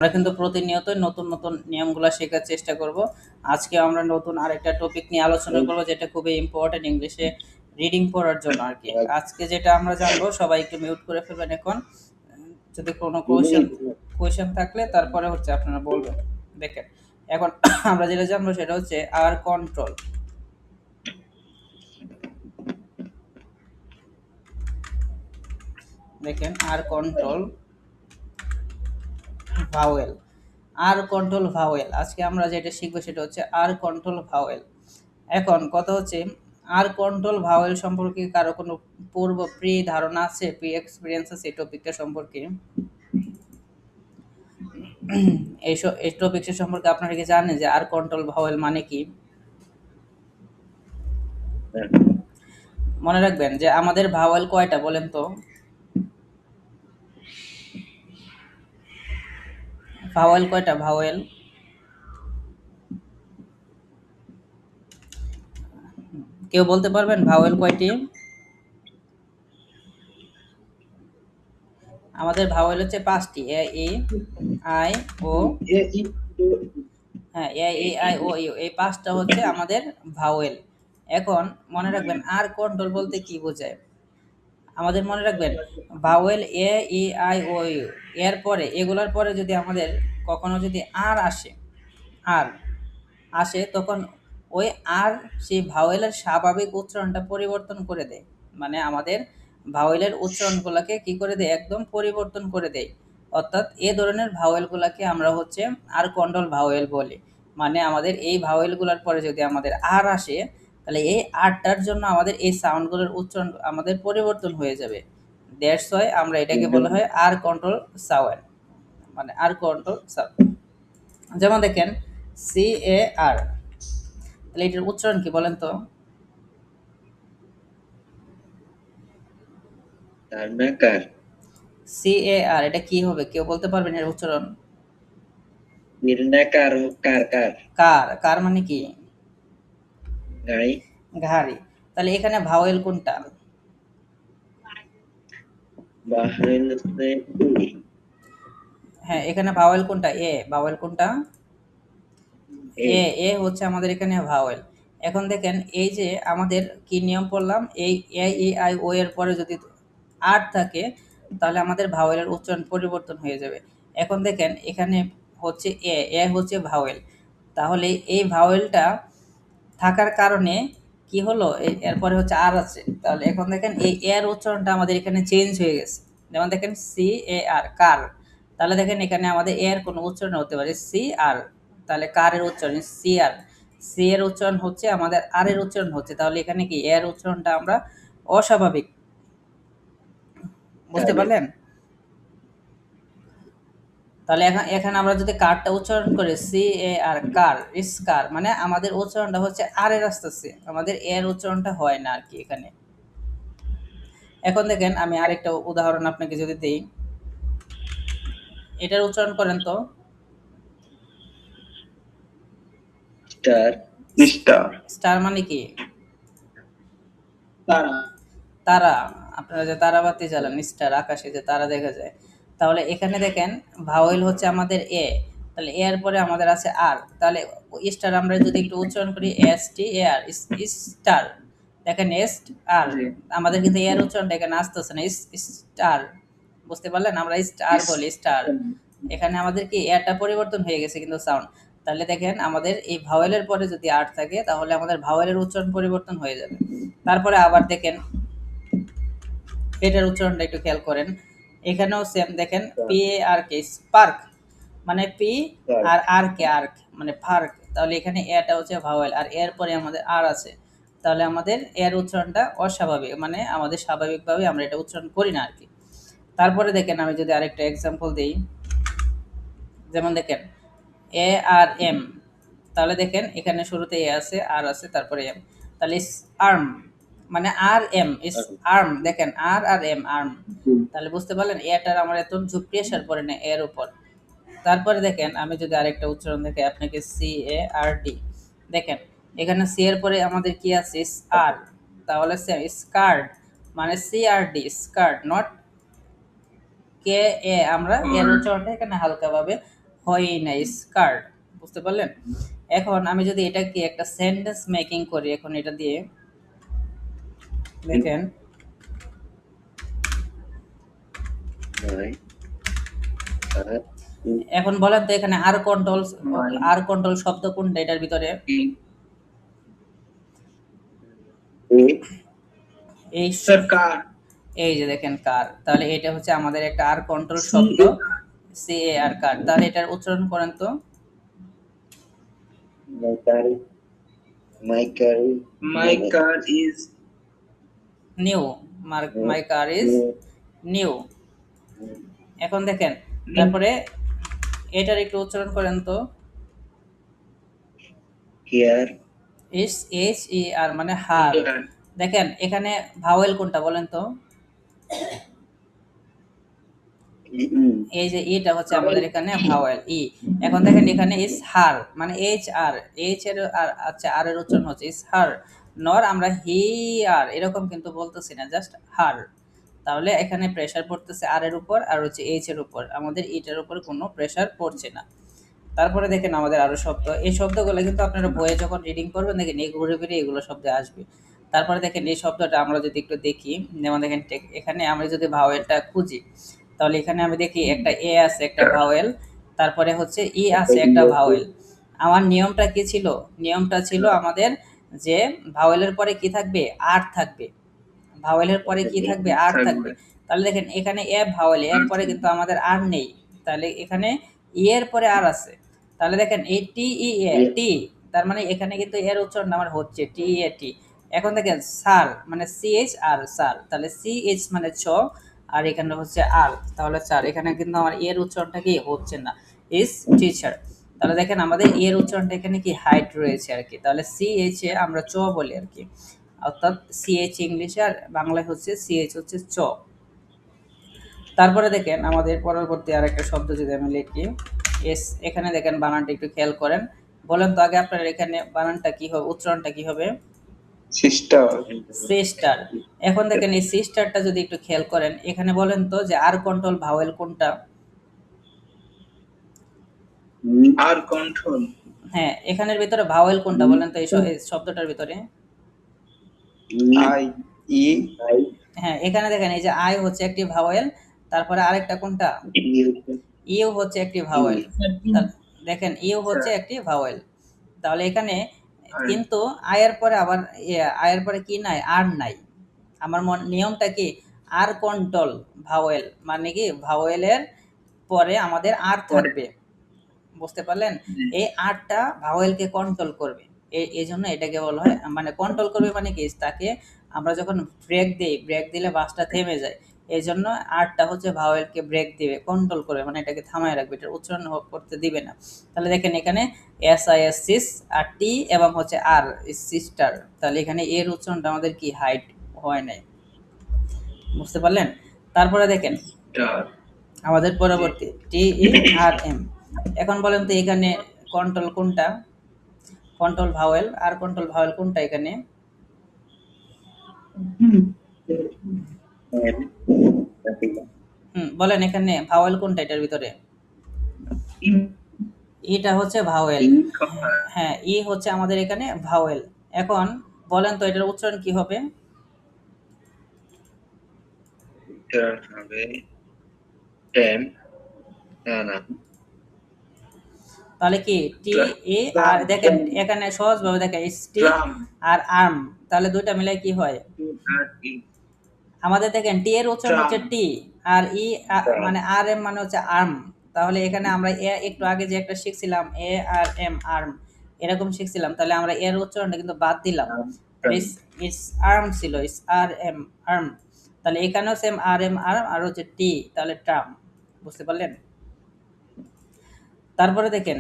আমরা কিন্তু প্রতিনিয়তই নতুন নতুন নিয়মগুলো শেখার চেষ্টা করব। আজকে আমরা নতুন আরেকটা টপিক নিয়ে আলোচনা করব, যেটা খুবই ইম্পর্টেন্ট ইংলিশে রিডিং পড়ার জন্য আর কি। আজকে যেটা আমরা জানবো, সবাই একটু মিউট করে ফেলবেন এখন। যদি কোনো কোয়েশ্চেন থাকলে তারপরে হচ্ছে আপনারা বলবেন। দেখেন, এখন আমরা যেটা জানবো সেটা হচ্ছে আর কন্ট্রোল। দেখেন, আর কন্ট্রোল ভাওয়েল। আর কন্ট্রোল ভাওয়েল, আজকে আমরা যেটা শিখবো সেটা হচ্ছে আর কন্ট্রোল ভাওয়েল। এখন কথা হচ্ছে, আর কন্ট্রোল ভাওয়েল সম্পর্কে কারো কোনো প্রি ধারণা আছে, প্রি এক্সপিরিয়েন্স আছে এই টপিকটা সম্পর্কে? এই টপিকটা সম্পর্কে আপনারা কি জানেন যে আর কন্ট্রোল ভাওয়েল মানে কি? মনে রাখবেন যে আমাদের ভাওয়েল কয়টা বলেন তো? ভাওয়েল কয়টা? ভাওয়েল কেউ বলতে পারবেন ভাওয়েল কয়টি? আমাদের ভাওয়েল হচ্ছে 5টি। এ ই আই ও, হ্যাঁ, এ ই আই ও ইউ, এই 5টা হচ্ছে আমাদের ভাওয়েল। এখন মনে রাখবেন আর কন্ট্রোল বলতে কি বোঝায়। আমাদের মনে রাখবেন, vowel A E I O U, এর পরে এগুলোর পরে যদি আমাদের কখনো যদি আর আসে, আর আসে, তখন ওই আর সেই ভাওয়েলের স্বাভাবিক উচ্চারণটা পরিবর্তন করে দেয়। মানে আমাদের ভাওয়েলের উচ্চারণগুলোকে কি করে দেয়, একদম পরিবর্তন করে দেয়। অর্থাৎ এ ধরনের ভাওয়েলগুলোকে আমরা হচ্ছে আর কন্ট্রোল ভাওয়েল বলি। মানে আমাদের এই ভাওয়েলগুলোর পরে যদি আমাদের আর আসে, তাহলে এই আরটার জন্য আমাদের এই সাউন্ডগুলোর উচ্চারণ আমাদের পরিবর্তন হয়ে যাবে। দ্যাটস ওয়াই আমরা এটাকে বলা হয় আর কন্ট্রোল সাউন্ড, মানে আর কন্ট্রোল সাউন্ড। যেমন দেখেন, সি এ আর, তাহলে এটার উচ্চারণ কি বলেন তো? সি এ আর, এটা কি হবে, কেউ বলতে পারবেন এর উচ্চারণ? কার। কার মানে কি? ঘাড়ি। তাহলে এখানে ভাওয়েল কোনটা? হ্যাঁ, এখানে ভাওয়েল কোনটা? এ। ভাওয়েল কোনটা? এ। এ হচ্ছে আমাদের এখানে ভাওয়েল। এখন দেখেন, এই যে আমাদের কি নিয়ম পড়লাম, এই এ ই আই ও এর পরে যদি আর থাকে, তাহলে আমাদের ভাওয়েলের উচ্চারণ পরিবর্তন হয়ে যাবে। এখন দেখেন, এখানে হচ্ছে এ, এ হচ্ছে ভাওয়েল। তাহলে এই ভাওয়েলটা থাকার কারণে কি হলো, এরপরে হচ্ছে আর আছে। তাহলে এখন দেখেন এই এর উচ্চারণটা আমাদের এখানে চেঞ্জ হয়ে গেছে। যেমন দেখেন সি এ আর, কার। তাহলে দেখেন এখানে আমাদের এর কোনো উচ্চারণ হতে পারে সি আর, তাহলে কারের উচ্চারণ সি আর। সি এর উচ্চারণ হচ্ছে আমাদের আর এর উচ্চারণ হচ্ছে, তাহলে এখানে কি এর উচ্চারণটা আমরা অস্বাভাবিক। বুঝতে পারলেন? তাহলে এখানে আমরা যদি কারটা উচ্চারণ করি সি এ আর, কার, ইস্কার, মানে আমাদের উচ্চারণটা হচ্ছে আর এর আসতেছে, আমাদের এর উচ্চারণটা হয় না আর কি এখানে। এখন দেখেন, আমি আরেকটা উদাহরণ আপনাকে যদি দেই, এটার উচ্চারণ করেন তো। স্টার। স্টার মানে কি? তারা। আপনারা যে তারাবাতি জ্বালান, স্টার, আকাশে যে তারা দেখা যায়। তাহলে এখানে দেখেন ভাওয়েল হচ্ছে আমাদের এ, তাহলে এর পরে আমাদের আছে আর, তাহলে স্টার আমরা যদি একটু উচ্চারণ করি এস টি এ আর, স্টার। দেখেন এস আর, আমাদের কিন্তু এর উচ্চারণটা এখানে আসতেছে না, স্টার। বুঝতে পারলেন? আমরা স্টার বলি, স্টার। এখানে আমাদের কি এরটা পরিবর্তন হয়ে গেছে কিন্তু সাউন্ড। তাহলে দেখেন আমাদের এই ভাওয়েলের পরে যদি আর থাকে, তাহলে আমাদের ভাওয়েলের উচ্চারণ পরিবর্তন হয়ে যাবে। তারপরে আবার দেখেন, এটার উচ্চারণটা একটু খেয়াল করেন। এখানেও সেম, দেখেন P A R K, spark, মানে P R R K, arc, মানে ফার্ক। তাহলে এখানে এটা হচ্ছে ভাওয়েল, আর এর পরে আমাদের আর আছে। তাহলে আমাদের এর উচ্চারণটা অস্বাভাবিক, মানে আমাদের স্বাভাবিকভাবে আমরা এটা উচ্চারণ করি না আর কি। তারপরে দেখেন, আমি যদি আরেকটা এক্সাম্পল দিই, যেমন দেখেন এ আর এম, তাহলে দেখেন এখানে শুরুতে এ আছে, আর আছে, তারপরে এম। তাহলে আর্ম, মানে আর এম ইস আর্ম। দেখেন আর আর এম, আর্ম। তাহলে বুঝতে পারলেন, এটার আমার এত প্রেশার পড়ে না এর উপর। তারপরে দেখেন, আমি যদি আরেকটা উচ্চারণ দেখে আপনাকে সি এ আর ডি, দেখেন এখানে সি এর পরে আমাদের কি আছে, আর। তাহলে সেম স্কার্ট, মানে C R D, skirt, not K এ। আমরা এর উচ্চারণটা এখানে হালকাভাবে হয় না, স্কার্ট। বুঝতে পারলেন? এখন আমি যদি এটাকে একটা সেন্টেন্স মেকিং করি, এখন এটা দিয়ে দেখেন, My are এখন বলেন তো এখানে আর কন্ট্রোল, my আর কন্ট্রোল শব্দ কোনটা এটার ভিতরে? a এই सरकार এই যে দেখেন কার, তাহলে এটা হচ্ছে আমাদের একটা আর কন্ট্রোল শব্দ, সি এ আর কার। তাহলে এটার উচ্চারণ করেন তো। my car my car my car is new, my car is new. এখন দেখেন, তারপরে এটার একটু উচ্চারণ করেন তো। here S H E R মানে হার। দেখেন এখানে ভাওয়েল কোনটা বলেন তো? এই যে ইটা হচ্ছে আমাদের এখানে ভাওয়েল ই। এখন দেখেন এখানে ইস হার মানে এইচ আর, এইচ এর আর, আচ্ছা আর এর উচ্চারণ হচ্ছে ইস হার, নর আমরা হি আর এরকম কিন্তু বলতেছি না, জাস্ট হার। তাহলে এখানে প্রেসার পড়তেছে আর এর উপর আর হচ্ছে এইচ এর উপর, আমাদের ইটার উপর কোনো প্রেসার পড়ছে না। তারপরে দেখেন আমাদের আরো শব্দ, এই শব্দগুলো কিন্তু আপনারা বইয়ে যখন রিডিং করবেন দেখেন এই ঘুরে ফিরে এগুলো শব্দ আসবে। তারপরে দেখেন এই শব্দটা আমরা যদি একটু দেখি, যেমন দেখেন এখানে আমরা যদি ভাওয়েলটা খুঁজি, তাহলে এখানে আমি দেখি একটা এ আছে একটা ভাওয়েল, তারপরে হচ্ছে ই আছে একটা ভাওয়েল। আমার নিয়মটা কি ছিল? নিয়মটা ছিল আমাদের যে ভাওয়েলের পরে কি থাকবে? আর থাকবে। ভাওয়েলের পরে কি থাকবে? আর থাকবে। তাহলে দেখেন এখানে এ ভাওয়েল, এর পরে কিন্তু আমাদের আর নেই, তাহলে এখানে ই এর পরে আর আছে। তাহলে দেখেন এই টি ই এ টি, তার মানে এখানে কিন্তু এর উচ্চারণ আমার হচ্ছে টি এ টি। এখন দেখেন সার মানে সি এইচ আর সার, তাহলে সি এইচ মানে ছ আর এখানে হচ্ছে আর, তাহলে চার। এখানে কিন্তু আমার এর উচ্চারণটা কি হচ্ছে না, ইজ টিচার। তাহলে দেখেন আমাদের এর উচ্চারণটা এখানে কি হাইট রয়েছে আর কি, তাহলে সি এইচ এ আমরা চ বলি আর কি, অর্থাৎ সিএইচ ইংলিশে আর বাংলায় হচ্ছে সিএইচ হচ্ছে চ। তারপরে দেখেন আমাদের পরবর্তী আরেকটা শব্দ যদি আমি লিখি এস, এখানে দেখেন বানানটা একটু খেয়াল করেন। বলেন তো আগে আপনার এখানে বানানটা কি হবে, উচ্চারণটা কি হবে? Sister sister. এখন দেখেন এই সিস্টারটা যদি একটু খেয়াল করেন, এখানে বলেন তো যে আর কন্ট্রোল ভাওয়েল কোনটা? आर कंट्रोल হ্যাঁ, এখানের ভিতরে ভাওয়েল কোনটা বলেন তো এই শব্দটার ভিতরে? आई ई হ্যাঁ, এখানে দেখেন এই যে আই হচ্ছে একটি ভাওয়েল, তারপরে আরেকটা কোনটা? ইউ হচ্ছে একটি ভাওয়েল। দেখেন ইউ হচ্ছে একটি ভাওয়েল। তাহলে এখানে কিন্তু আয়ের পরে আবার আয়ের পরে কি নাই? আর নাই। আমার নিয়মটা কি? আর কন্ট্রোল ভাওয়েল, মানে কি ভাওয়েলের পরে আমাদের আর থাকবে। বুঝতে পারলেন? এই আরটা ভাওয়েলকে কন্ট্রোল করবে। এই জন্য এটাকে বলা হয়, মানে কন্ট্রোল করবে মানে কি, তাকে আমরা যখন ব্রেক দিই, ব্রেক দিলে বাসটা থেমে যায়। এই জন্য আরটা হচ্ছে ভাওয়েলকে ব্রেক দিবে, কন্ট্রোল করবে, মানে এটাকে থামায় রাখবে, এটা উচ্চারণ করতে দিবে না। তাহলে দেখেন এখানে এস আই এস সিস আর টি এবং হচ্ছে আর সিস্টার, তাহলে এখানে এর উচ্চারণটা আমাদের কি হাইট হয় নাই। বুঝতে পারলেন? তারপরে দেখেন আমাদের পরবর্তী টি ই আর এম। এখন বলেন তো এখানে কন্ট্রোল কোনটা? কন্ট্রোল ভাওয়েল আর কন্ট্রোল ভাওয়েল কোনটা এখানে? বলেন এখানে ভাওয়েল কোনটা এটার ভিতরে? এটা হচ্ছে ভাওয়েল। হ্যাঁ, ই হচ্ছে আমাদের এখানে ভাওয়েল। এখন বলেন তো এটার উচ্চারণ কি হবে? তাহলে কি টি এ আর, দেখেন এখানে সহজ ভাবে দেখেন টি আর আর্ম, তাহলে দুইটা মিলে কি হয় আমাদের? দেখেন টি এর উচ্চারণ হচ্ছে টি আর ই মানে আর এম মানে হচ্ছে আর্ম। তাহলে এখানে আমরা একটু আগে যে একটা শিখছিলাম এ আর এম আর্ম, এরকম শিখছিলাম, তাহলে আমরা এর উচ্চারণটা কিন্তু বাদ দিলাম, ইটস আর্ম ছিল, ইটস আর এম আর্ম। তাহলে এখানেও সেম আর এম আর্ম আর হচ্ছে টি, তাহলে ট্রাম। বুঝতে পারলেন? তারপরে দেখেন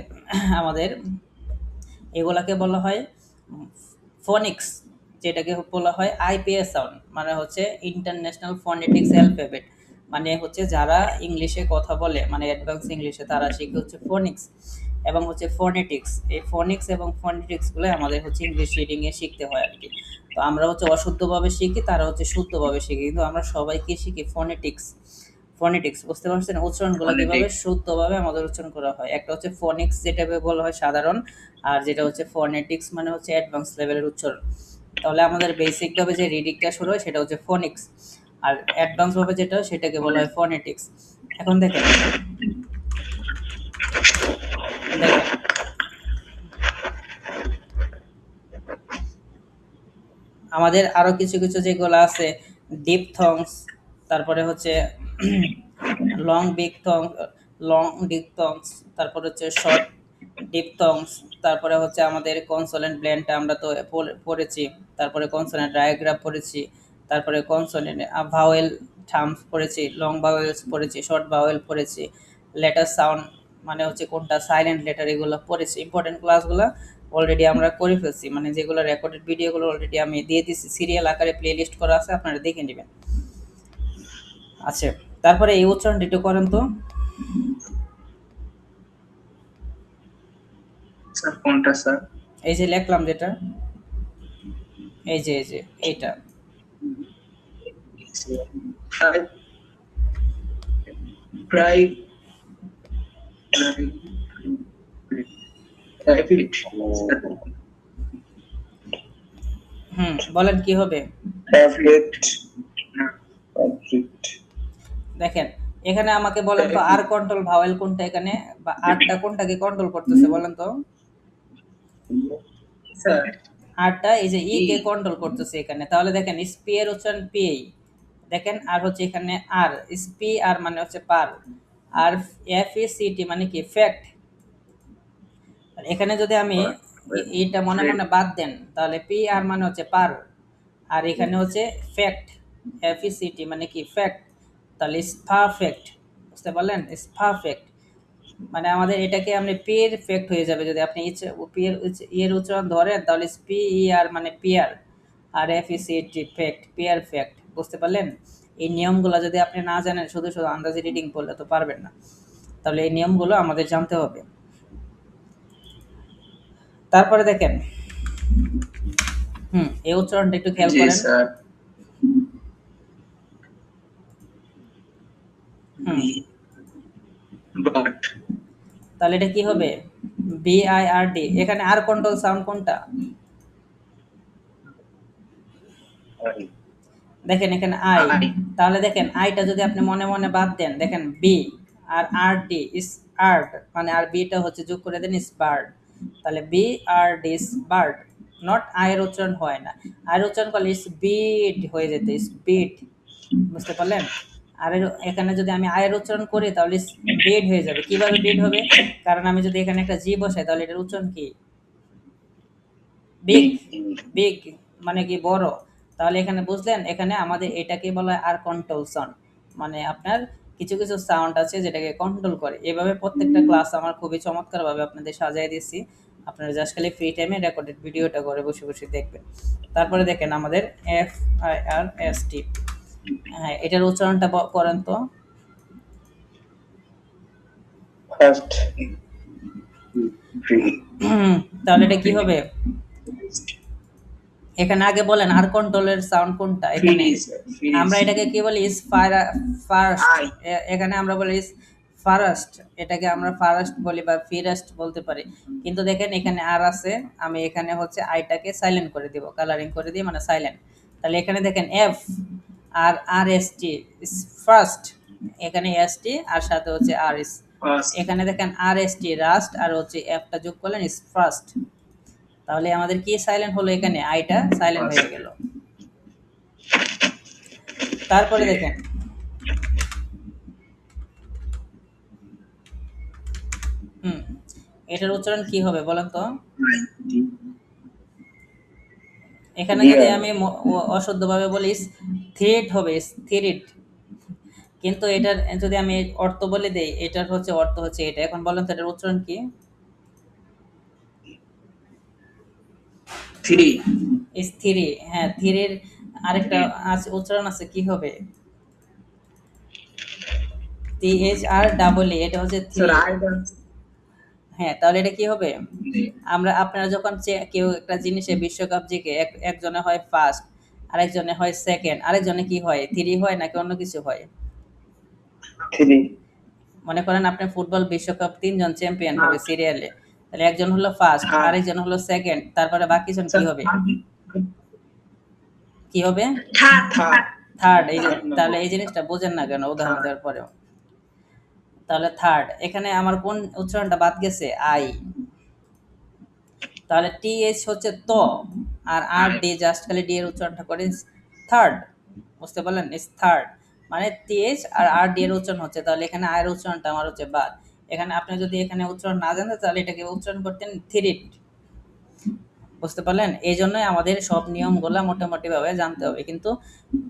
আমাদের এগুলাকে বলা হয় ফোনিক্স, যেটাকে বলা হয় আইপিএস সাউন্ড, মানে হচ্ছে ইন্টারন্যাশনাল ফোনেটিক্স অ্যালফাবেট, মানে হচ্ছে যারা ইংলিশে কথা বলে মানে অ্যাডভান্স ইংলিশে তারা শিখে হচ্ছে ফোনিক্স এবং হচ্ছে ফোনেটিক্স। এই ফোনিক্স এবং ফোনেটিক্সগুলো আমাদের হচ্ছে ইংলিশ রিডিংয়ে শিখতে হয় আর কি। তো আমরা হচ্ছে অশুদ্ধভাবে শিখি, তারা হচ্ছে শুদ্ধভাবে শিখি, কিন্তু আমরা সবাই কি শিখি? ফোনেটিক্স। ফনেটিক্স, বুঝতে পারছেন? উচ্চারণগুলো কিভাবে Phonetics. শুদ্ধভাবে আমাদের উচ্চারণ করা হয়। একটা হচ্ছে ফনিক্স, যেটাকে বলা হয় সাধারণ, আর যেটা হচ্ছে ফনেটিক্স মানে হচ্ছে অ্যাডভান্স লেভেলের উচ্চারণ। তাহলে আমাদের বেসিক ভাবে যে রিডিংটা শুরু হয় সেটা হচ্ছে ফনিক্স, আর অ্যাডভান্স ভাবে যেটা হয় সেটাকে বলা হয় ফনেটিক্স। এখন দেখেন দেখেন আমাদের আরো কিছু কিছু যেগুলো আছে, ডিপথংস, তারপরে হচ্ছে লং ডিপথং, লং ডিপথংস, তারপরে হচ্ছে শর্ট ডিপথংস, তারপরে হচ্ছে আমাদের কনসোনেন্ট ব্লেন্ডটা আমরা তো পড়েছি, তারপরে কনসোনেন্ট ডায়াগ্রাম পড়েছি, তারপরে কনসোনেন্ট ভাওয়েল থাম্বস পড়েছি, লং ভাওয়েলস পড়েছি, শর্ট ভাওয়েল পড়েছি, লেটার সাউন্ড মানে হচ্ছে কোনটা সাইলেন্ট লেটার, এগুলো পড়েছি। ইম্পর্টেন্ট ক্লাসগুলো অলরেডি আমরা করে ফেলছি, মানে যেগুলো রেকর্ডেড ভিডিওগুলো অলরেডি আমি দিয়ে দিচ্ছি, সিরিয়াল আকারে প্লে লিস্ট করা আছে, আপনারা দেখে নেবেন। আচ্ছা, তারপরে এই উচ্চারণটা একটু করেন তো। স্যার কোনটা স্যার? এই যে লিখলাম যেটা, এই যে এইটা, Pri- pri- private. বলেন কি হবে? Perfect. না, Perfect. দেখেন এখানে আমাকে বলেন তো, আর কন্ট্রোল ভাওয়েল কোনটা এখানে, বা আরটা কোনটাকে কন্ট্রোল করতেছে বলেন তো? স্যার আরটা এই যে ই কে কন্ট্রোল করতেছে এখানে। তাহলে দেখেন স্পি এর উচ্চারণ পি, দেখেন আর হচ্ছে এখানে আর, স্পি আর মানে হচ্ছে পার, আর এফ ই সি টি মানে কি ফ্যাক্ট। এখানে যদি আমি এটা মনে মনে বাদ দেন, তাহলে পি আর মানে হচ্ছে পার, আর এখানে হচ্ছে fact, F E C T মানে কি ফ্যাক্ট, তাহলে ইস পারফেক্ট, বুঝতে পারলেন? ইস পারফেক্ট মানে আমাদের এটাকে আপনি পির ফেক্ট হয়ে যাবে, যদি আপনি পি এর উচ্চারণ ধরেন, তাহলে পি ই আর মানে পিয়ার, আর এফ ই সি টি ফেক্ট, পিয়ার ফেক্ট, বুঝতে পারলেন? এই নিয়মগুলো যদি আপনি না জানেন, শুধু শুধু আন্দাজি রিডিং করলে তো পারবেন না, তাহলে এই নিয়মগুলো আমাদের জানতে হবে। তারপরে দেখেন এই উচ্চারণটা একটু খেয়াল জি করেন। স্যার। বাট তাহলে এটা কি হবে? B I R D. এখানে আর কন্ট্রোল সাউন্ড কোনটা? I. দেখেন এখানে আই, আই। তাহলে দেখেন আইটা যদি আপনি মনে মনে বাদ দেন, দেখেন B R R D is art, মানে আর বিটা হচ্ছে যোগ করে দেন ইস বার্ড, তাহলে B R D is bird, not আয়ের উচ্চারণ হয় না, আয়ের উচ্চারণ করলে ইস বিট হয়ে যেত, ইস বিট, বুঝতে পারলেন? আর এখানে যদি আমি আয়ের উচ্চারণ করি তাহলে ইস বিট হয়ে যাবে। কিভাবে বিট হবে? কারণ আমি যদি এখানে একটা জি বসাই, তাহলে এটার উচ্চারণ কি? বিগ, বিগ মানে কি বড়। তাহলে এখানে বুঝলেন, এখানে আমাদের এটাকে বলা হয় আর কন্ট্রোল সাউন্ড, মানে আপনার কিছু কিছু সাউন্ড আছে যেটাকে কন্ট্রোল করে। এভাবে প্রত্যেকটা ক্লাস আমার খুবই চমৎকারভাবে আপনাদের সাজিয়ে দিচ্ছি, আপনারা জাস্ট খালি ফ্রি টাইমে রেকর্ডেড ভিডিওটা করে বসে বসে দেখবেন। তারপরে দেখেন আমাদের F I R S T, হ্যাঁ এটার উচ্চারণটা করেন তো। First. Free. তাহলে এটা কি হবে? এখানে আগে বলেন আর কন্ট্রোলের সাউন্ড কোনটা এখানে? আমরা এটাকে কি বলি? ইস ফার্স্ট। এখানে আমরা বলি ইস ফার্স্ট, এটাকে আমরা ফার্স্ট বলি বা ফিরাস্ট বলতে পারি। কিন্তু দেখেন এখানে আর আছে, আমি এখানে হচ্ছে আইটাকে সাইলেন্ট করে দিব, কালারিং করে দিই মানে সাইলেন্ট। তাহলে এখানে দেখেন এফ আর আর এস টি ইস ফার্স্ট, এখানে এস টি আর সাথে হচ্ছে আর ইস, এখানে দেখেন আর এস টি রাস্ট, আর হচ্ছে এফটা যোগ করলেন ইস ফার্স্ট, তাহলে আমাদের কি সাইলেন্ট হলো? এখানে আইটা সাইলেন্ট হয়ে গেল। তারপরে দেখেন এটার উচ্চারণ কি হবে বলেন তো? এখানে যদি আমি অশুদ্ধভাবে বলি থ্রিট হবে, থ্রিট, কিন্তু এটার যদি আমি অর্থ বলে দেই, এটার হচ্ছে অর্থ হচ্ছে এটা। এখন বলেন তো এটার উচ্চারণ কি? থ্রি। থ্রি, হ্যাঁ থ্রির আরেকটা আছে উচ্চারণ আছে, কি হবে? T H R double A, এটা হচ্ছে থ্রি। হ্যাঁ তাহলে এটা কি হবে? আমরা আপনারা যখন কেউ একটা জিনিসে বিশ্বকাপ জিতে, একজনে হয় ফার্স্ট, আরেকজনে হয় সেকেন্ড, আরেকজনে কি হয়? থ্রি হয় নাকি অন্য কিছু হয়? Three. মনে করেন আপনি ফুটবল বিশ্বকাপ 3 জন চ্যাম্পিয়ন হবে সিরিয়ালে, তাহলে একজন হলো ফার্স্ট, হ্যাঁ। আরেকজন হলো সেকেন্ড, তারপরে বাকিজন কি হবে? কি হবে? Third third. এই যে তাহলে এই জিনিসটা বোঝেন না কেন উদাহরণ দেওয়ার পরেও? তাহলে থার্ড, এখানে আমার কোন উচ্চারণটা বাদ গেছে? আই। তাহলে টি এইচ হচ্ছে তো, আর আর ডি জাস্ট খালি ডি এর উচ্চারণটা করে থার্ড। বুঝতে পারলেন? ইস থার্ড মানে T H R R D এর উচ্চারণ হচ্ছে, তাহলে এখানে আয়ের উচ্চারণটা আমার হচ্ছে বাদ। এখানে আপনি যদি এখানে উচ্চারণ না জানতেন তাহলে এটাকে উচ্চারণ করতেন থ্রিট। বুঝতে পারলেন? এই জন্যই আমাদের সব নিয়মগুলা মোটামুটি ভাবে জানতে হবে, কিন্তু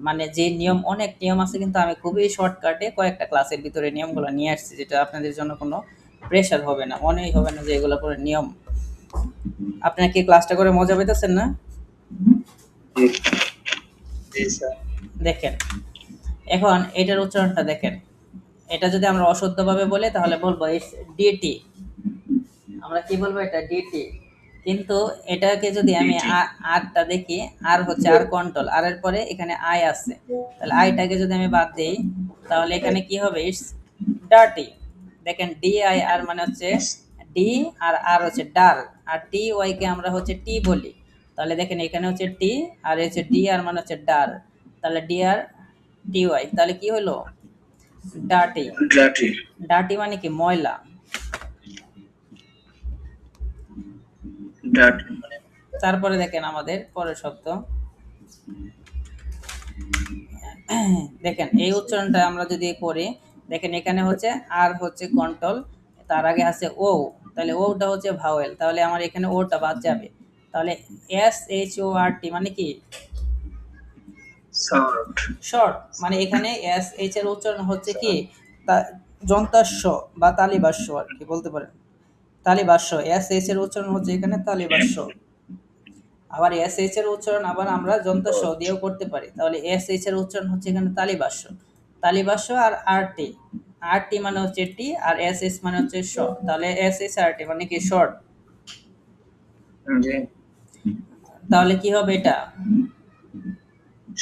মানে যে নিয়ম, অনেক নিয়ম আছে, কিন্তু আমি খুবই শর্টকাটে কয়েকটা ক্লাসের ভিতরে নিয়মগুলো নিয়ে আসছি, যেটা আপনাদের জন্য কোনো প্রেশার হবে না, মনেই হবে না যে এগুলো পুরো নিয়ম। আপনারা কি ক্লাসটা করে মজা পেতেছেন না? Yes. জি স্যার দেখেন, এখন এটার উচ্চারণটা দেখেন। এটা যদি আমরা অশুদ্ধভাবে বলি তাহলে বলবো ডিটি। আমরা কি বলবো? এটা ডিটি। কিন্তু এটাকে যদি আমি আরটা দেখি, আর হচ্ছে আর কন্ট্রোল, আর এর পরে এখানে আই আছে, তাহলে আইটাকে যদি আমি বাদ দিই তাহলে এখানে কি হবে? It's dirty. দেখেন ডি আই আর মানে হচ্ছে ডি, আর হচ্ছে ডার, আর টি ওয়াই কে আমরা হচ্ছে টি বলি। তাহলে দেখেন এখানে হচ্ছে টি, আর হচ্ছে ডি আর মানে হচ্ছে ডার, তাহলে ডি আর টি ওয়াই, তাহলে কি হলো? ডার্টি। ডার্টি ডার্টি মানে কি? ময়লা। ডার্টি তারপরে দেখেন আমাদের পরের শব্দ, দেখেন এই উচ্চারণটা আমরা যদি করি, দেখেন এখানে হচ্ছে আর হচ্ছে কন্ট্রোল, তার আগে আছে ও, তাহলে ওটা হচ্ছে ভাওয়েল, তাহলে আমার এখানে ওটা বাদ যাবে। তাহলে এস এইচ ও আর টি মানে কি? Short short. মানে এখানে এস এইচ এর উচ্চারণ হচ্ছে কি? যন্তাস্য বা তালিবাস্য আর কি বলতে পারেন। তালিবাস্য, এস এইচ এর উচ্চারণ হচ্ছে এখানে তালিবাস্য। আবার এস এইচ এর উচ্চারণ আবার আমরা যন্ত্রস্ব দিয়েও করতে পারি, তাহলে এস এইচ এর উচ্চারণ হচ্ছে এখানে তালিবাস্য। তালিবাস্য আর আর টি, আর টি মানে হচ্ছে টি, আর এস এইচ মানে হচ্ছে শ, তাহলে এস এইচ আর টি মানে কি? শর্ট। জি তাহলে কি হবে? এটা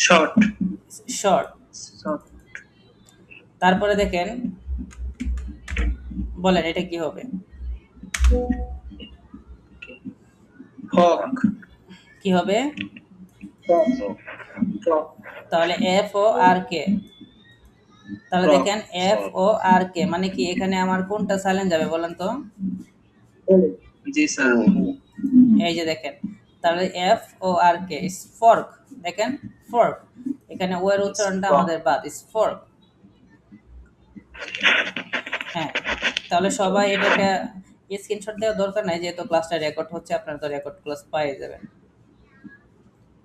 শর্ট শর্ট। শর্ট তারপরে দেখেন, বলেন এটা কি হবে? ফক কি হবে? ফক তাহলে এফ ও আর কে, তাহলে দেখেন এফ ও আর কে মানে কি? এখানে আমার কোনটা সাইলেন্ট যাবে বলেন তো? জি স্যার এই যে দেখেন, তাহলে এফ ও আর কে ইস ফর্ক। দেখেন ফর্ক, এখানে ও এর উচ্চারণটা আমাদের বাদ, ইস ফর্ক। হ্যাঁ, তাহলে সবাই এটাকে স্ক্রিনশট দেওয়ার দরকার নাই, যেহেতু ক্লাসটা রেকর্ড হচ্ছে, আপনারা তো রেকর্ড ক্লাস পেয়ে যাবেন।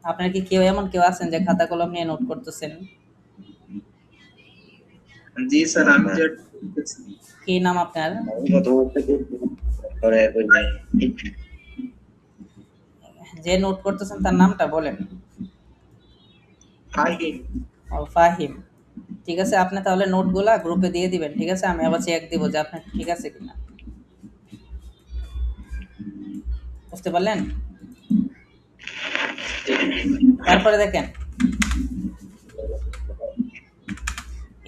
আপনারা কি কেউ এমন কেউ আছেন যে খাতা কলম নিয়ে নোট করতেছেন? জি স্যার আমি যে কি নাম আপনার? যে নোট করতেছেন তার নামটা বলেন। ফাহিম ও ফাহিম। ঠিক আছে, আপনি তাহলে নোটগুলা গ্রুপে দিয়ে দিবেন, ঠিক আছে? আমি আবার চেক দিব যে আপনার ঠিক আছে কিনা। বুঝতে পারলেন? তারপরে দেখেন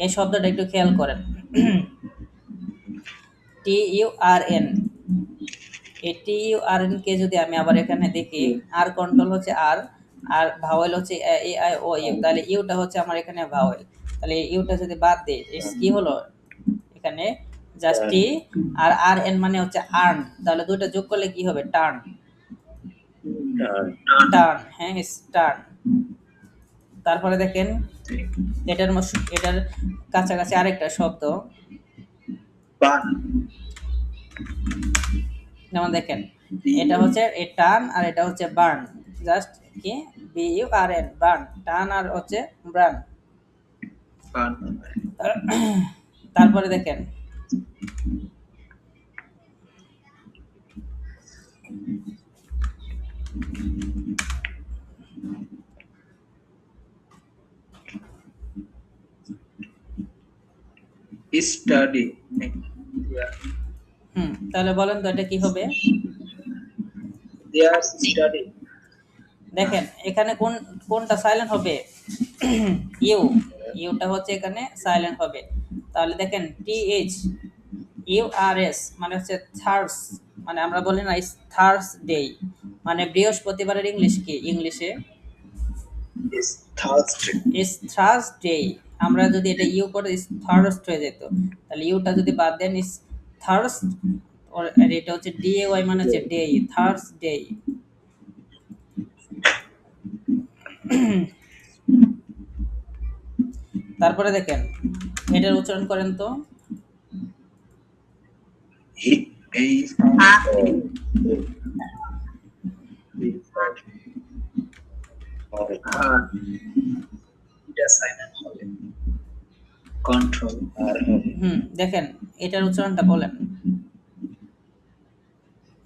এই শব্দটা একটু খেয়াল করেন, টি ইউ আর এন। এই T U R N K যদি আমি আবার এখানে দেখি, আর কন্ট্রোল হচ্ছে আর, আর ভাওয়েল হচ্ছে এ আই ও ইউ, তাহলে ইউটা হচ্ছে আমার এখানে ভাওয়েল, তাহলে ইউটা যদি বাদ দিই কি হলো? এখানে জাস্ট টি, আর আর এন মানে হচ্ছে আর্ন, তাহলে দুটো যোগ করলে কি হবে? টার্ন। টার্ন, হ্যাঁ টার্ন। তারপরে দেখেন এটার কাছাকাছি আরেকটা শব্দ, বান যেমন দেখেন এটা হচ্ছে এ টার্ন, আর এটা হচ্ছে বার্ন, জাস্ট কি? B U R N, burn, turn আর হচ্ছে বার্ন। বান তারপরে দেখেন স্টাডি তাহলে বলেন তো এটা কি হবে? দেয়ার স্টাডি দেখেন এখানে কোনটা সাইলেন্ট হবে? ইউ, ইউটা হচ্ছে এখানে সাইলেন্ট হবে। তাহলে দেখেন TH URS মানে হচ্ছে থার্স, মানে আমরা বলি না থার্সডে, মানে বৃহস্পতিবারের ইংলিশ কি? ইংলিশে is Thursday. Is Thursday. আমরা যদি এটা ইউ করে ইস থার্সড হয়ে যেত, তাহলে ইউটা যদি বাদ দেন ইস থার্স, আর এটা হচ্ছে DAY মানে হচ্ছে ডে, থার্সডে। তারপরে দেখেন এটার উচ্চারণ করেন তো। He is এটা সাইলেন্ট হবে কন্ট্রোল আর হবে দেখেন এটার উচ্চারণটা বলেন,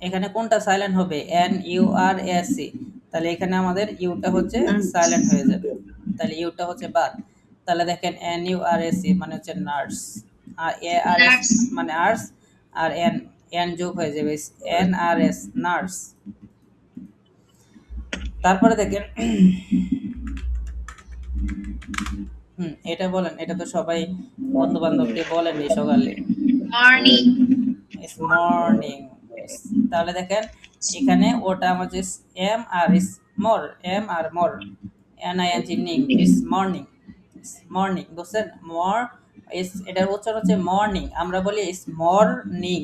এখানে কোনটা সাইলেন্ট হবে? NURSE, তাহলে এখানে আমাদের ইউটা হচ্ছে সাইলেন্ট হয়ে যাবে, তাহলে ইউটা হচ্ছে বাদ। তাহলে দেখেন NURSE মানে হচ্ছে নার্স, আর ARS মানে আর্স, আর এন যোগ হয়ে যাবে NRS, নার্স। তারপরে দেখেন এটা বলেন, এটা তো সবাই বন্ধু বান্ধবকে বলেন সকালে, Morning. ইস মর্নিং। তাহলে দেখেন এখানে ওটা আমাদের এম আর ইস মোর, এম আর মোর, NING নিং, ইস মর্নিং, মর্নিং, বুঝছেন? মর ইস, এটার উচ্চারণ হচ্ছে মর্নিং, আমরা বলি ইস মর্নিং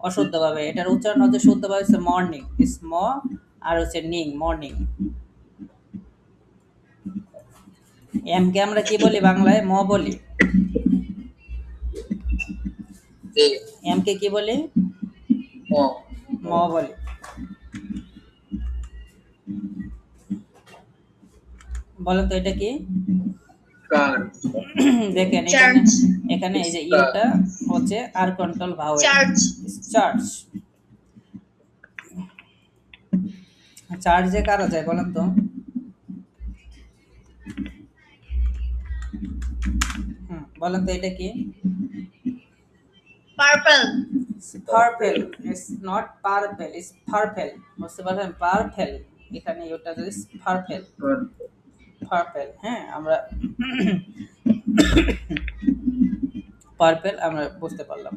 অশুদ্ধভাবে, এটার উচ্চারণ হচ্ছে শুদ্ধভাবে হচ্ছে মর্নিং, ইস ম আর হচ্ছে নিং, মর্নিং। এম কে আমরা কি বলি বাংলায়? ম বলি। এম কে কি বলি? ম বলি। বলেন তো এটা কি? কার দেখেন এখানে Church. এখানে এই যে ইউটা হচ্ছে আর কন্ট্রোল ভাওয়েল, Church. চার্চ। চার্চে কারা যায় বলেন তো? বলেন তো এটা কি? Purple. Purple, it's not purple, it's purple, বুঝতে পারছেন? পার্পল, এখানে ইউটা যদি পার্পল, পার্পল, হ্যাঁ আমরা পার্পল আমরা বুঝতে পারলাম।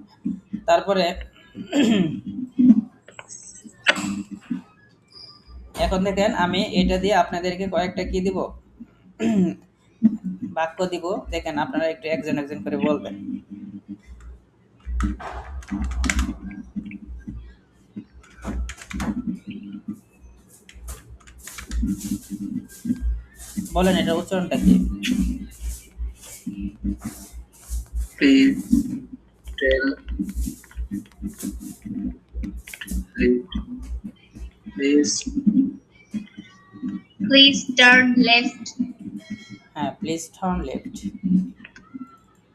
তারপরে এখন দেখেন আমি এটা দিয়ে আপনাদেরকে কয়েকটা কি দিব, বাক্য দিব, দেখেন আপনারা একটু একজন একজন করে বলবেন। বলেন এটা উচ্চারণটা কি? please tell please Please turn left. হ্যাঁ, প্লিজ টার্ন লেফট।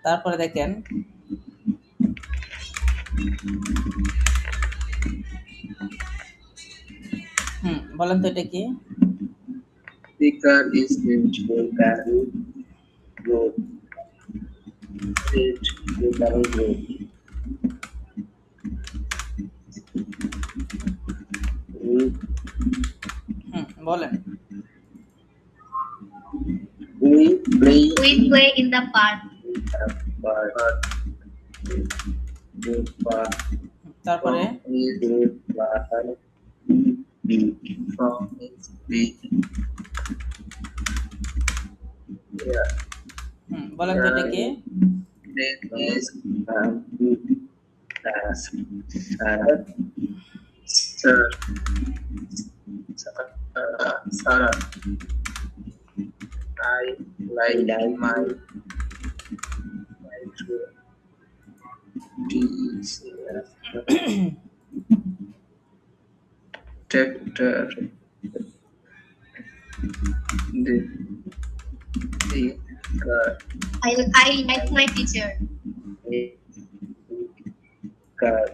তারপরে দেখেন বলেন তো এটা কি? the car is named for Carol Road. It the Carol Road. বলেন। We play We play in the park. the park. তারপরে Is the park from is big. Yeah. বলেন তো এটা কি? Then is Sarah. I like my tractor. The car. I like my teacher. car.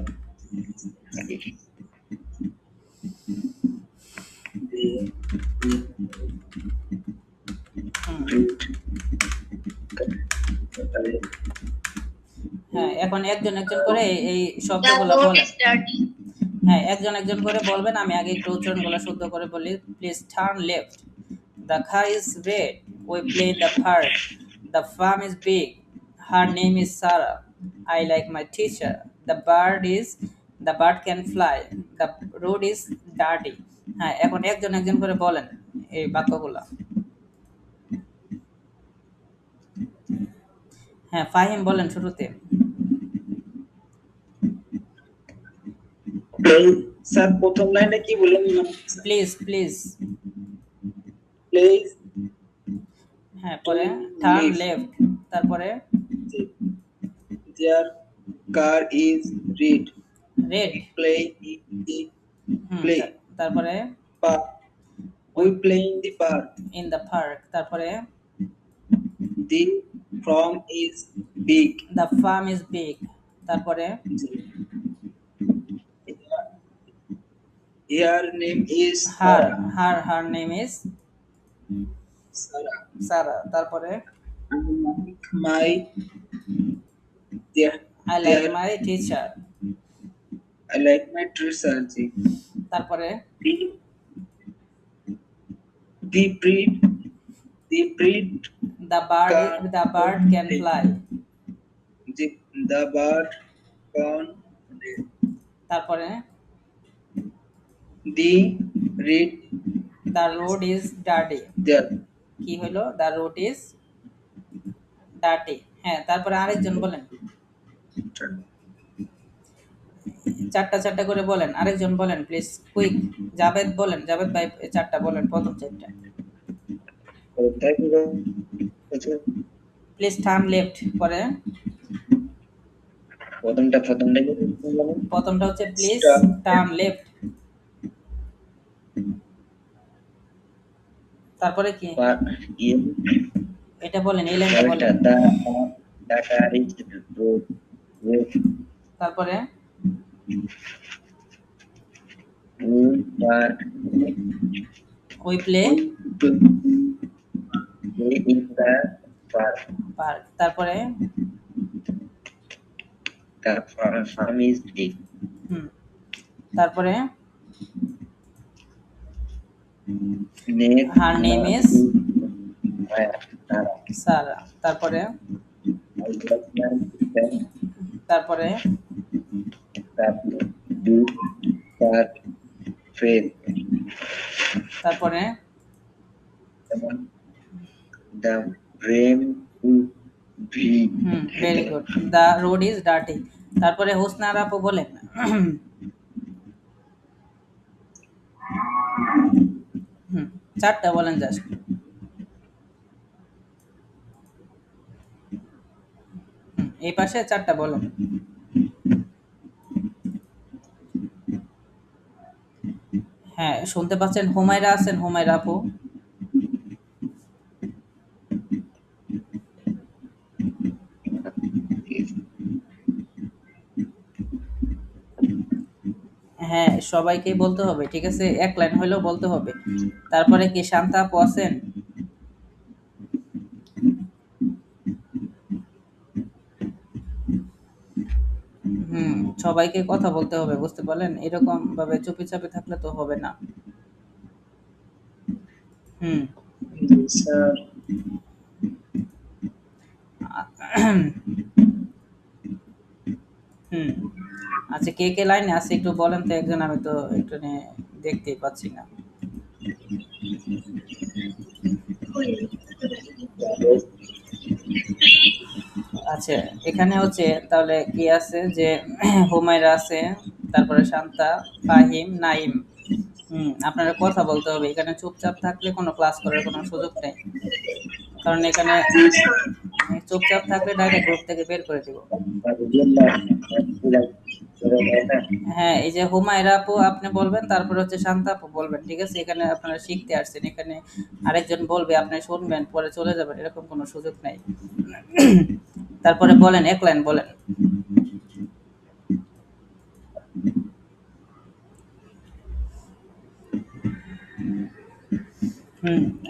হ্যাঁ, এখন একজন একজন করে এই The শব্দগুলো road বলেন। is dirty. হ্যাঁ, একজন একজন করে বলবেন, আমি আগে একটু উচ্চারণগুলো শুদ্ধ করে বলি। Please turn left, the car is red, we play in the park, the farm is big, Her name is Sarah. I like my teacher. The bird can fly. The road is dirty. হ্যাঁ, এখন একজন একজন করে বলেন এই বাক্যগুলো। হ্যাঁ, ফাহিম বলেন শুরুতে। স্যার প্রথম লাইনে কি বললেন? Please please. প্লিজ হ্যাঁ, পরে টার্ন Leave. লেফট, তারপরে their car is red. Red. Play in the play. তারপরে park. We play in the park. In the park, তারপরে The farm is big. The farm is big, তারপরে Her name is her Sarah. Her name is Sarah. সারা, তারপরে My dear, I like my teacher, I like my teacher. তারপরে The breed the bird can fly, the bird can তারপরে the read the road is dirty, there. কি হলো? The road is dirty. হ্যাঁ, তারপরে আরেকজন বলেন, চারটা চারটা করে বলেন, আরেকজন বলেন প্লিজ, কুইক। জাভেদ বলেন, জাভেদ ভাই চারটা বলেন, প্রথম চারটা প্লিজ। টার্ন লেফট, পরে প্রথমটা হচ্ছে প্লিজ টার্ন লেফট, তারপরে কি এটা বলেন, এই লাইনটা বলেন, তারপরে উই প্লে পার্ক, তারপরে তারপরে হার নেম ইজ সারা, তারপরে তারপরে তারপরে very good. The road is dirty, তারপরে হোসনার আপু বলেন। চারটা বলেন জাস্ট। এই পাশে চারটা বলেন। হ্যাঁ, শুনতে পাচ্ছেন? হুমায়রা আছেন? হুমায়রা আপু, হ্যাঁ সবাইকে বলতে হবে, ঠিক আছে? এক লাইন হইলেও বলতে হবে। তারপরে কি শান্তা আপু আছেন? সবাইকে কথা বলতে হবে, বুঝতে পারলেন? এরকম ভাবে চুপি চাপে থাকলে তো হবে না। Sir. আচ্ছা, কে কে লাইনে আছে একটু বলেন তো একজন, আমি তো একটু দেখতেই পাচ্ছি না। আচ্ছা, এখানে হচ্ছে তাহলে কি আছে যে হুমায়রা আছে, তারপরে শান্তা, ফাহিম, নাইম। আপনারা কথা বলতে হবে, এখানে চুপচাপ থাকলে কোনো ক্লাস করার কোনো সুযোগ নেই, কারণ এখানে চুপচাপ থাকলে ডাইরেক্ট গ্রুপ থেকে বের করে দিব। হ্যাঁ, এই যে হুমায়রা আপু আপনি বলবেন, তারপর হচ্ছে শান্তা আপু বলবেন, ঠিক আছে? এখানে আপনারা শিখতে আসছেন, এখানে আরেকজন বলবে, আপনি শুনবেন, পরে চলে যাবেন, এরকম কোনো সুযোগ নাই। তারপরে বলেন, এক লাইন বলেন।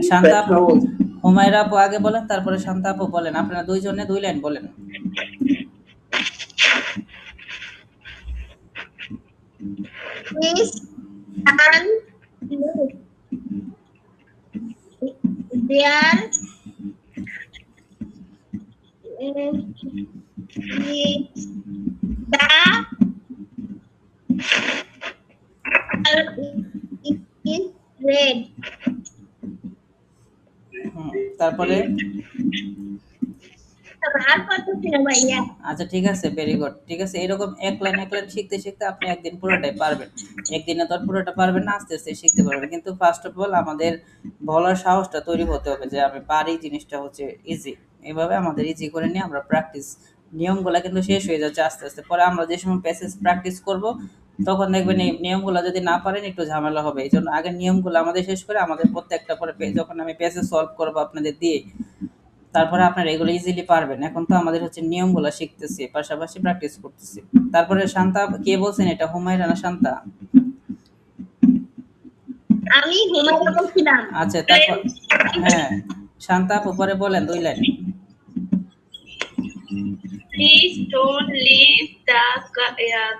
শান্তা আপু, হুমায়রা আপু আগে বলেন, তারপরে শান্তা আপু বলেন, আপনারা দুইজনে দুই লাইন বলেন। Please turn left. is red. তারপরে আর কত ছিল ভাইয়া? আচ্ছা ঠিক আছে, ভেরি গুড। ঠিক আছে, এরকম এক লাইন শিখতে শিখতে আপনি একদিন পুরোটাই পারবেন। একদিনে তো আর পুরোটা পারবেন না, আস্তে আস্তে শিখতে পারবেন। কিন্তু ফার্স্ট অফ অল আমাদের বলার সাহসটা তৈরি হতে হবে যে আমি পারি, জিনিসটা হচ্ছে ইজি। এভাবে আমাদের ইজি করে নিয়ে আমরা প্র্যাকটিস, নিয়মগুলো কিন্তু শেষ হয়ে যাচ্ছে আস্তে আস্তে। পরে আমরা যে সময় প্যাসেজ প্র্যাকটিস করব তখন দেখবেন এই নিয়মগুলো যদি না পারেন একটু ঝামেলা হবে। এই জন্য আগে নিয়মগুলো আমাদের শেষ করে আমাদের প্রত্যেকটা পরে যখন আমি প্যাসেজ সলভ করবো আপনাদের দিয়ে, তারপরে আপনারা এগুলো ইজিলি পারবেন। এখন তো আমাদের হচ্ছে নিয়মগুলো শিখতেছি, পাশাপাশি প্র্যাকটিস করতেছি। তারপরে শান্তা কে বলছেন এটা, হুমায়রা না শান্তা? আমি হুমায়রা বলছিলাম। আচ্ছা তারপর হ্যাঁ, শান্তা আপু পরে বলেন 2 line. Please don't leave. The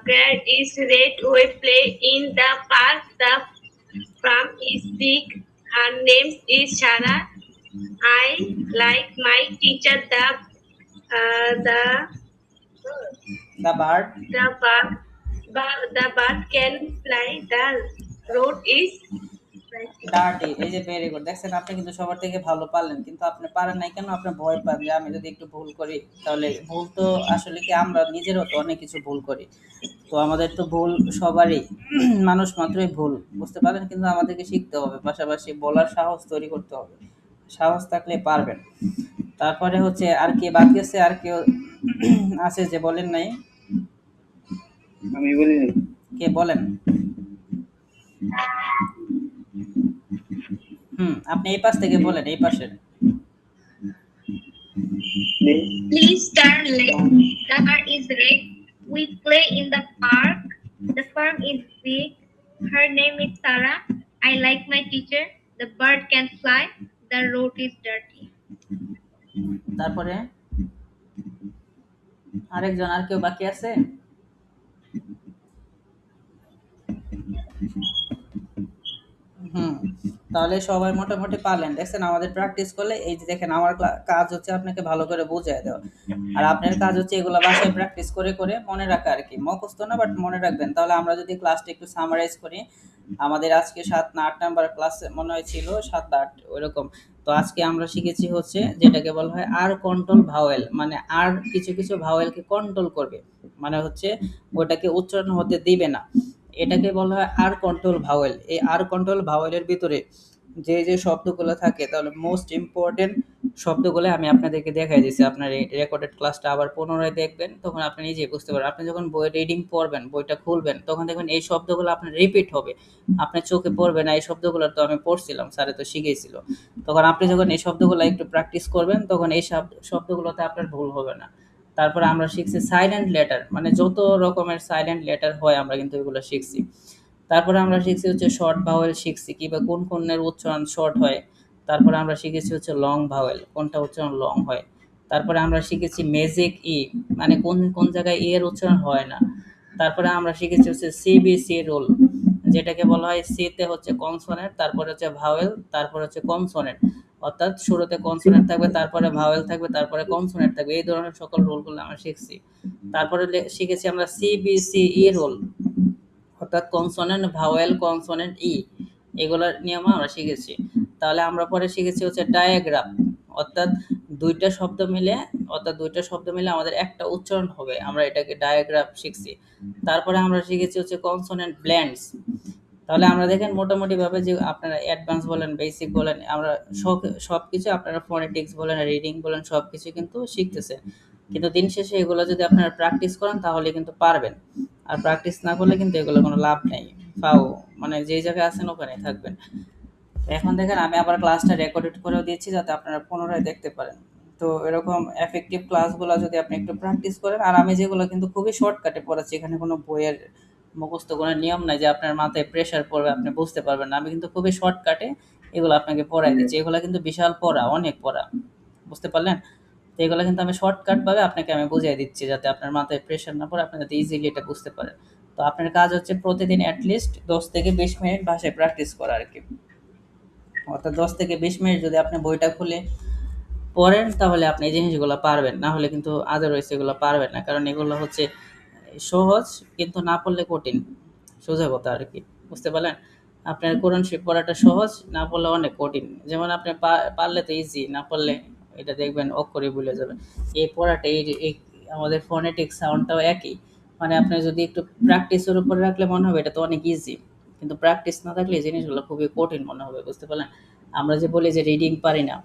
cat is red. We play in the park. The farm is big. Her name is Shara. I like my teacher. The bird the bird can fly. The road is dirty. এই যে very good, দেখছেন আপনি কিন্তু সবার থেকে ভালো পারলেন, কিন্তু আপনি পারেন নাই কেন? আপনি ভয় পান যে আমি যদি একটু ভুল করি তাহলে। ভুল তো আসলে কি, আমরা নিজেরও তো অনেক কিছু ভুল করি। তো আমাদের তো ভুল সবারই, মানুষ মাত্রই ভুল, বুঝতে পারেন? কিন্তু আমাদেরকে শিখতে হবে, পাশাপাশি বলার সাহস তৈরি করতে হবে। সাহস থাকলে পারবেন। তারপরে হচ্ছে আর কে বাদ গেছে? আর কেউ আছে যে বলেন নাই? আমি বলি নাই। কে বলেন? আপনি এই পাশ থেকে বলেন, এই পাশের। Please turn left. The car is red. We play in the park. The farm is big. Her name is Sarah. I like my teacher. The bird can fly. The road is dirty. তারপরে আরেকজন, আর কেউ বাকি আছে? তাহলে সবাই মোটামুটি পারলেন। দেখছেন আমাদের প্র্যাকটিস করলে, এই যে দেখেন আমার কাজ হচ্ছে আপনাকে ভালো করে বুঝিয়ে দেওয়া, আর আপনার কাজ হচ্ছে এগুলো বাসায় প্র্যাকটিস করে করে মনে রাখা আর কি। মুখস্থ না, বাট মনে রাখবেন। তাহলে আমরা যদি ক্লাসটা একটু সামারাইজ করি, আমাদের আজকে 7 না 8 নাম্বার ক্লাস মনে হয় ছিল, 7 বা 8 ওইরকম। তো আজকে আমরা শিখেছি হচ্ছে যেটাকে বলা হয় আর কন্ট্রোল ভাওয়েল, মানে আর কিছু কিছু ভাওয়েলকে কন্ট্রোল করবে, মানে হচ্ছে ওটাকে উচ্চারণ হতে দিবে না। এটাকে বলা হয় আর কন্ট্রোল ভাওয়েল। এই আর কন্ট্রোল ভাওয়েলের ভিতরে যে যে শব্দগুলো থাকে, তাহলে মোস্ট ইম্পর্টেন্ট শব্দগুলো আমি আপনাদেরকে দেখাই দিয়েছি। আপনার এই রেকর্ডেড ক্লাসটা আবার পুনরায় দেখবেন, তখন আপনি নিজেই বুঝতে পারবেন। আপনি যখন বই রিডিং পড়বেন, বইটা খুলবেন, তখন দেখবেন এই শব্দগুলো আপনার রিপিট হবে, আপনার চোখে পড়বে না। এই শব্দগুলো তো আমি পড়ছিলাম, স্যারে তো শিখিয়েছিল। তখন আপনি যখন এই শব্দগুলো একটু প্র্যাকটিস করবেন, তখন এই শব্দগুলোতে আপনার ভুল হবে না। তারপরে আমরা শিখছি সাইলেন্ট লেটার, মানে যত রকমের সাইলেন্ট লেটার হয় আমরা কিন্তু এগুলো শিখছি। তারপরে আমরা শিখছি হচ্ছে শর্ট ভাওয়েল শিখছি, কিংবা কোন কোনের উচ্চারণ শর্ট হয়। তারপরে আমরা শিখেছি হচ্ছে লং ভাওয়েল, কোনটা উচ্চারণ লং হয়। তারপরে আমরা শিখেছি ম্যাজিক ই, মানে কোন কোন জায়গায় ই এর উচ্চারণ হয় না। তারপরে আমরা শিখেছি হচ্ছে সিবিসি রুল, যেটাকে বলা হয় সিতে হচ্ছে কনসোনেন্ট, তারপরে হচ্ছে ভাওয়েল, তারপরে হচ্ছে কনসোনেন্ট। অর্থাৎ শুরুতে কনসোনেন্ট থাকবে, তারপরে ভাওয়েল থাকবে, তারপরে কনসোনেন্ট থাকবে। এই ধরনের সকল রুলগুলো আমরা শিখছি। তারপরে শিখেছি আমরা সিবিসি রুল, অর্থাৎ কনসোনেন্ট, ভাওয়েল, কনসোনেন্ট, ই, এগুলোর নিয়ম আমরা শিখেছি। তাহলে আমরা পরে শিখেছি হচ্ছে ডায়াগ্রাম, অর্থাৎ দুইটা শব্দ মিলে আমাদের একটা উচ্চারণ হবে, আমরা এটাকে ডায়াগ্রাম শিখছি। তারপরে আমরা শিখেছি হচ্ছে কনসোনেন্ট ব্ল্যান্ডস। তাহলে আমরা দেখেন মোটামুটিভাবে যে আপনারা অ্যাডভান্স বলেন, বেসিক বলেন, আমরা সব কিছু, আপনারা ফোনেটিক্স বলেন, রিডিং বলেন, সব কিছু কিন্তু শিখতেছেন। কিন্তু দিন শেষে এগুলো যদি আপনারা প্র্যাকটিস করেন তাহলে কিন্তু পারবেন, আর প্র্যাকটিস না করলে কিন্তু এগুলো কোনো লাভ নেই। ফাও, মানে যেই জায়গায় আছেন ওখানেই থাকবেন। এখন দেখেন আমি আবার ক্লাসটা রেকর্ডেড করেও দিচ্ছি, যাতে আপনারা পুনরায় দেখতে পারেন। তো এরকম এফেক্টিভ ক্লাসগুলো যদি আপনি একটু প্র্যাকটিস করেন, আর আমি যেগুলো কিন্তু খুবই শর্টকাটে পড়াচ্ছি, এখানে কোনো বইয়ের মুখস্থ কোনো নিয়ম নাই যে আপনার মাথায় প্রেশার পড়বে, আপনি বুঝতে পারবেন না। আমি কিন্তু খুবই শর্টকাটে এগুলো আপনাকে পড়াই দিচ্ছি। এগুলো কিন্তু বিশাল পড়া, অনেক পড়া, বুঝতে পারলেন? তো এগুলো কিন্তু আমি শর্টকাটভাবে আপনাকে আমি বুঝিয়ে দিচ্ছি, যাতে আপনার মাথায় প্রেশার না পড়ে, আপনি যাতে ইজিলি এটা বুঝতে পারেন। তো আপনার কাজ হচ্ছে প্রতিদিন অ্যাটলিস্ট 10 থেকে 20 মিনিট ভাষায় প্র্যাকটিস করা আর কি। অর্থাৎ 10 থেকে 20 মিনিট যদি আপনি বইটা খুলে পড়েন তাহলে আপনি এই জিনিসগুলো পারবেন, না হলে কিন্তু আদারওয়াইজ এগুলো পারবেন না, কারণ এগুলো হচ্ছে সহজ কিন্তু না পড়লে কঠিন, সোজা কথা আর কি, বুঝতে পারলেন? আপনার কোরআন শরীফ পড়াটা সহজ, না পড়লে অনেক কঠিন। যেমন আপনি পারলে তো ইজি, না পড়লে এটা দেখবেন অক্ষরই ভুলে যাবেন। এই পড়াটা এই আমাদের ফোনেটিক সাউন্ডটাও একই, মানে আপনি যদি একটু প্র্যাকটিসের উপর রাখলে মনে হবে এটা তো অনেক ইজি, কিন্তু প্র্যাকটিস না থাকলে এই জিনিসগুলো খুবই কঠিন মনে হবে, বুঝতে পারলেন? আমরা যে বলি যে রিডিং পারি না,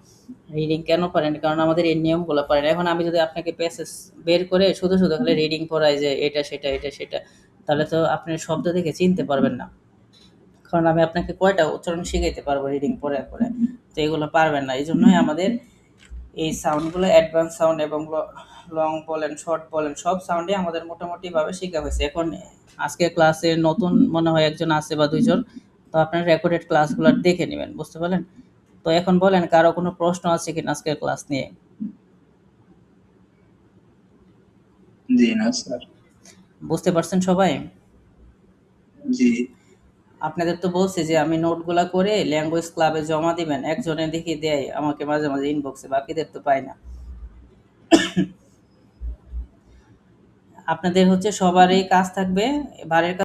রিডিং কেন পারি না? কারণ আমাদের এই নিয়মগুলো পারি না। এখন আমি যদি আপনাকে প্যাসেজ বের করে শুধু শুধু খালি রিডিং পড়াই যে এটা সেটা এটা সেটা, তাহলে তো আপনি শব্দ দেখে চিনতে পারবেন না, কারণ আমি আপনাকে কয়টা উচ্চারণ শিখাইতে পারবো রিডিং পড়ে পড়ে? তো এগুলো পারবেন না। এই জন্যই আমাদের এই সাউন্ডগুলো অ্যাডভান্স সাউন্ড এবং লং বলেন শর্ট বলেন সব সাউন্ডই আমাদের মোটামুটিভাবে শেখা হয়েছে। এখন আজকের ক্লাসে নতুন মনে হয় একজন আছে বা দুইজন, তো আপনার রেকর্ডেড ক্লাসগুলো দেখে নেবেন, বুঝতে পারলেন? তো এখন বলেন কারো কোনো প্রশ্ন আছে কিনা আজকের ক্লাস নিয়ে? জি না স্যার। বুঝতে পারছেন সবাই? জি আপনাদের তো বলছি যে আমি নোটগুলা করে ল্যাঙ্গুয়েজ ক্লাবে জমা দিবেন, একজনে দেখি দেয় আমাকে মাঝে মাঝে ইনবক্সে, বাকিদের তো পাই না। আপনাদের হচ্ছে সবারই কাজ থাকবে বাড়ির